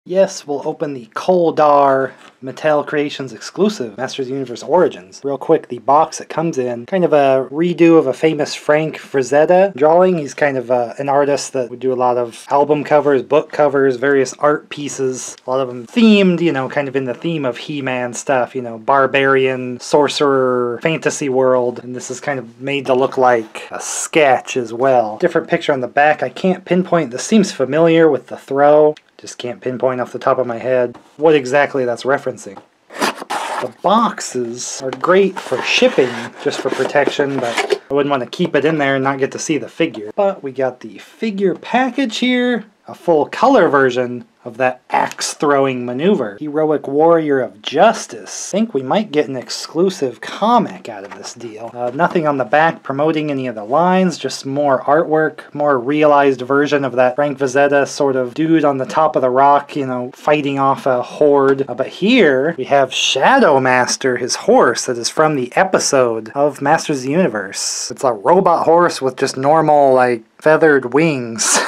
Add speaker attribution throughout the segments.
Speaker 1: Yes, we'll open the Kol Darr Mattel Creations exclusive Masters of the Universe Origins. Real quick, the box it comes in, kind of a redo of a famous Frank Frazetta drawing. He's kind of an artist that would do a lot of album covers, book covers, various art pieces. A lot of them themed, you know, kind of in the theme of He-Man stuff, you know, barbarian, sorcerer, fantasy world. And this is kind of made to look like a sketch as well. Different picture on the back. I can't pinpoint. This seems familiar with the throw. Just can't pinpoint off the top of my head what exactly that's referencing. The boxes are great for shipping, just for protection, but I wouldn't want to keep it in there and not get to see the figure. But we got the figure package here, a full color version of that axe-throwing maneuver. Heroic Warrior of Justice. I think we might get an exclusive comic out of this deal. Nothing on the back promoting any of the lines, just more artwork, more realized version of that Frank Frazetta sort of dude on the top of the rock, you know, fighting off a horde. But here we have Shadow Master, his horse that is from the episode of Masters of the Universe. It's a robot horse with just normal, like, feathered wings.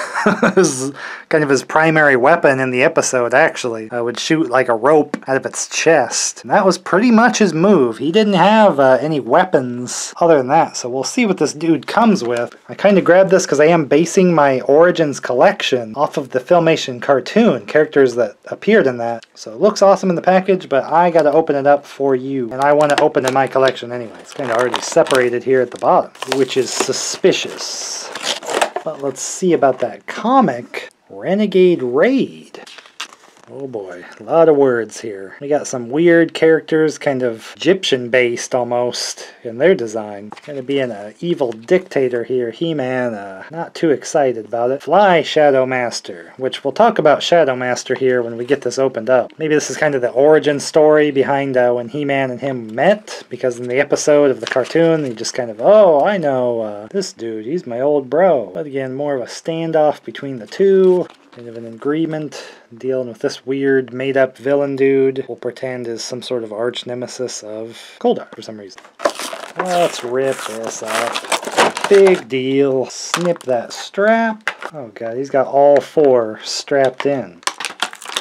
Speaker 1: Is kind of his primary weapon in the episode, actually. Would shoot like a rope out of its chest. And that was pretty much his move. He didn't have any weapons other than that, so we'll see what this dude comes with. I kind of grabbed this because I am basing my Origins collection off of the Filmation cartoon, characters that appeared in that. So it looks awesome in the package, but I gotta open it up for you. And I want to open in my collection anyway. It's kind of already separated here at the bottom, which is suspicious. But let's see about that comic, Renegade Raid. Oh boy, a lot of words here. We got some weird characters, kind of Egyptian-based almost, in their design. Gonna be an evil dictator here, He-Man, not too excited about it. Fly Shadow Master, which we'll talk about Shadow Master here when we get this opened up. Maybe this is kind of the origin story behind when He-Man and him met, because in the episode of the cartoon, he just kind of, oh, I know this dude, he's my old bro. But again, more of a standoff between the two. Kind of an agreement dealing with this weird made-up villain dude we'll pretend is some sort of arch nemesis of Kol Darr for some reason. Let's rip this up. Big deal. Snip that strap. Oh god, he's got all four strapped in.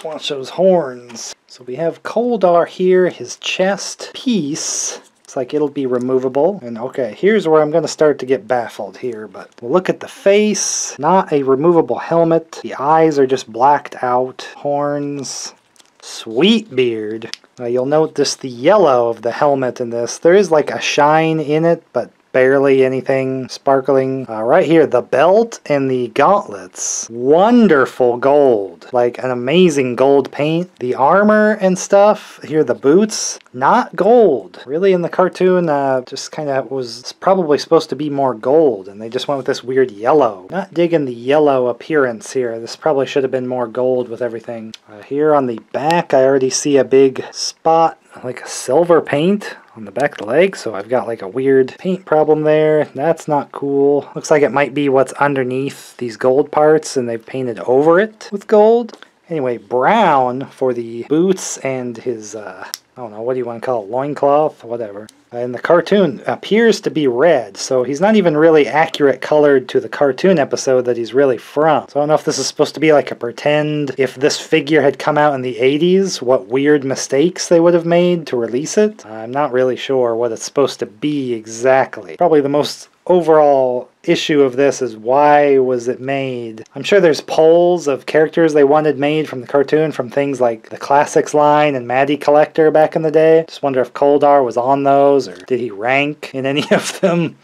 Speaker 1: Watch those horns. So we have Kol Darr here, his chest piece. Like it'll be removable. And okay, here's where I'm going to start to get baffled here, but we'll look at the face. Not a removable helmet. The eyes are just blacked out. Horns. Sweet beard. You'll notice the yellow of the helmet in this. There is like a shine in it, but barely anything sparkling. Right here, the belt and the gauntlets. Wonderful gold. Like an amazing gold paint. The armor and stuff. Here, the boots. Not gold. Really, in the cartoon, just kind of was probably supposed to be more gold, and they just went with this weird yellow. Not digging the yellow appearance here. This probably should have been more gold with everything. Here on the back, I already see a big spot, like a silver paint on the back of the leg, so I've got like a weird paint problem there. That's not cool. Looks like it might be what's underneath these gold parts, and they've painted over it with gold. Anyway, brown for the boots and his, I don't know, what do you want to call it, loincloth, whatever. And the cartoon appears to be red, so he's not even really accurate colored to the cartoon episode that he's really from. So I don't know if this is supposed to be like a pretend, if this figure had come out in the 80s, what weird mistakes they would have made to release it. I'm not really sure what it's supposed to be exactly. Probably the most overall issue of this is why was it made? I'm sure there's polls of characters they wanted made from the cartoon from things like the Classics line and Maddie Collector back in the day. Just wonder if Kol Darr was on those, or did he rank in any of them?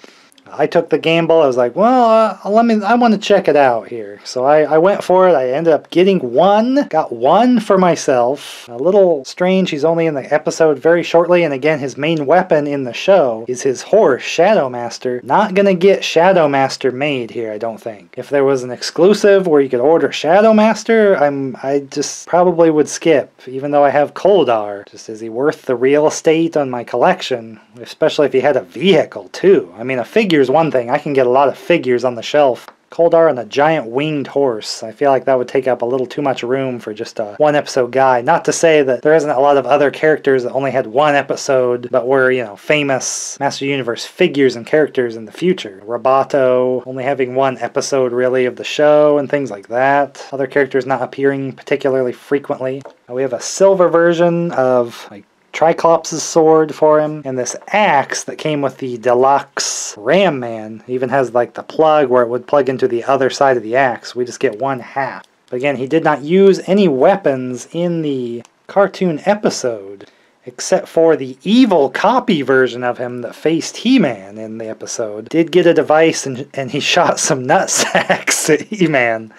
Speaker 1: I took the gamble. I was like, well, I want to check it out here. So I went for it. I ended up getting one. Got one for myself. A little strange. He's only in the episode very shortly. And again, his main weapon in the show is his horse, Shadow Master. Not going to get Shadow Master made here, I don't think. If there was an exclusive where you could order Shadow Master, I just probably would skip, even though I have Kol Darr. Just, is he worth the real estate on my collection? Especially if he had a vehicle, too. I mean, a figure is one thing. I can get a lot of figures on the shelf Kol Darr on a giant winged horse. I feel like that would take up a little too much room for just a one-episode guy. Not to say that there isn't a lot of other characters that only had one episode, but were, you know, famous Master Universe figures and characters in the future. Roboto only having one episode, really, of the show and things like that. Other characters not appearing particularly frequently. We have a silver version of, like, Triclops' sword for him, and this axe that came with the deluxe Ram Man even has like the plug where it would plug into the other side of the axe. We just get one half. But again, he did not use any weapons in the cartoon episode, except for the evil copy version of him that faced He-Man in the episode. Did get a device and he shot some nutsacks at He-Man.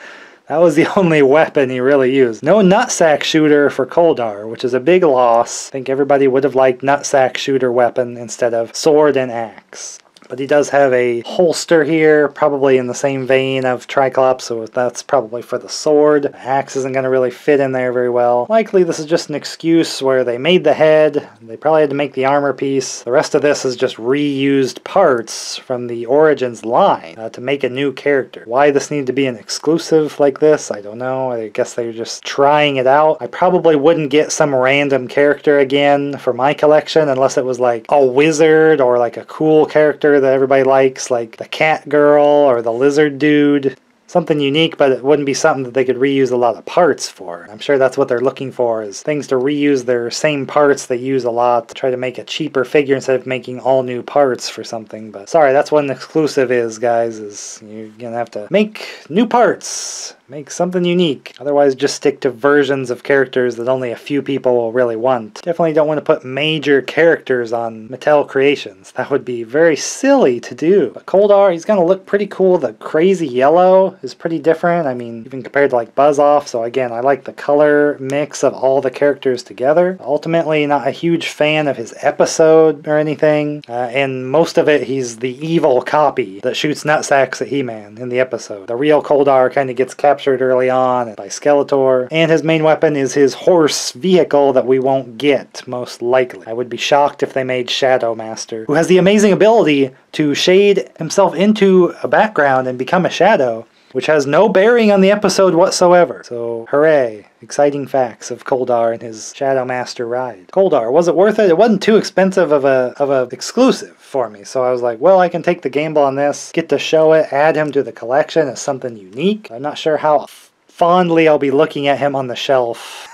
Speaker 1: That was the only weapon he really used. No nutsack shooter for Kol Darr, which is a big loss. I think everybody would have liked nutsack shooter weapon instead of sword and axe. But he does have a holster here, probably in the same vein of Triclops, so that's probably for the sword. The axe isn't going to really fit in there very well. Likely this is just an excuse where they made the head, they probably had to make the armor piece. The rest of this is just reused parts from the Origins line to make a new character. Why this needed to be an exclusive like this, I don't know. I guess they're just trying it out. I probably wouldn't get some random character again for my collection unless it was like a wizard or like a cool character that everybody likes, like the cat girl or the lizard dude. Something unique, but it wouldn't be something that they could reuse a lot of parts for. I'm sure that's what they're looking for, is things to reuse their same parts they use a lot to try to make a cheaper figure instead of making all new parts for something. But sorry, that's what an exclusive is, guys, is you're gonna have to make new parts. Make something unique. Otherwise, just stick to versions of characters that only a few people will really want. Definitely don't want to put major characters on Mattel Creations. That would be very silly to do. But Kol Darr, he's going to look pretty cool. The crazy yellow is pretty different. I mean, even compared to like Buzz Off. So again, I like the color mix of all the characters together. Ultimately, not a huge fan of his episode or anything. And most of it, he's the evil copy that shoots nutsacks at He-Man in the episode. The real Kol Darr kind of gets captured early on by Skeletor, and his main weapon is his horse vehicle that we won't get, most likely. I would be shocked if they made Shadow Master, who has the amazing ability to shade himself into a background and become a shadow, which has no bearing on the episode whatsoever. So, hooray. Exciting facts of Kol Darr and his Shadow Master ride. Kol Darr, was it worth it? It wasn't too expensive of a exclusive for me, so I was like, well, I can take the gamble on this, get to show it, add him to the collection as something unique. I'm not sure how fondly I'll be looking at him on the shelf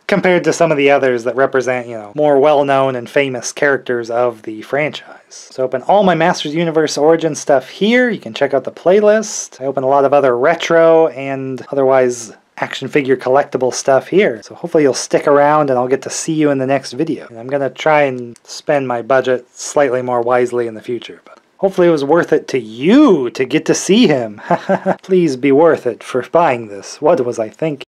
Speaker 1: compared to some of the others that represent, you know, more well-known and famous characters of the franchise. So I open all my Masters Universe Origin stuff here. You can check out the playlist. I open a lot of other retro and otherwise action figure collectible stuff here. So hopefully you'll stick around and I'll get to see you in the next video. And I'm going to try and spend my budget slightly more wisely in the future. But hopefully it was worth it to you to get to see him. Please be worth it for buying this. What was I thinking?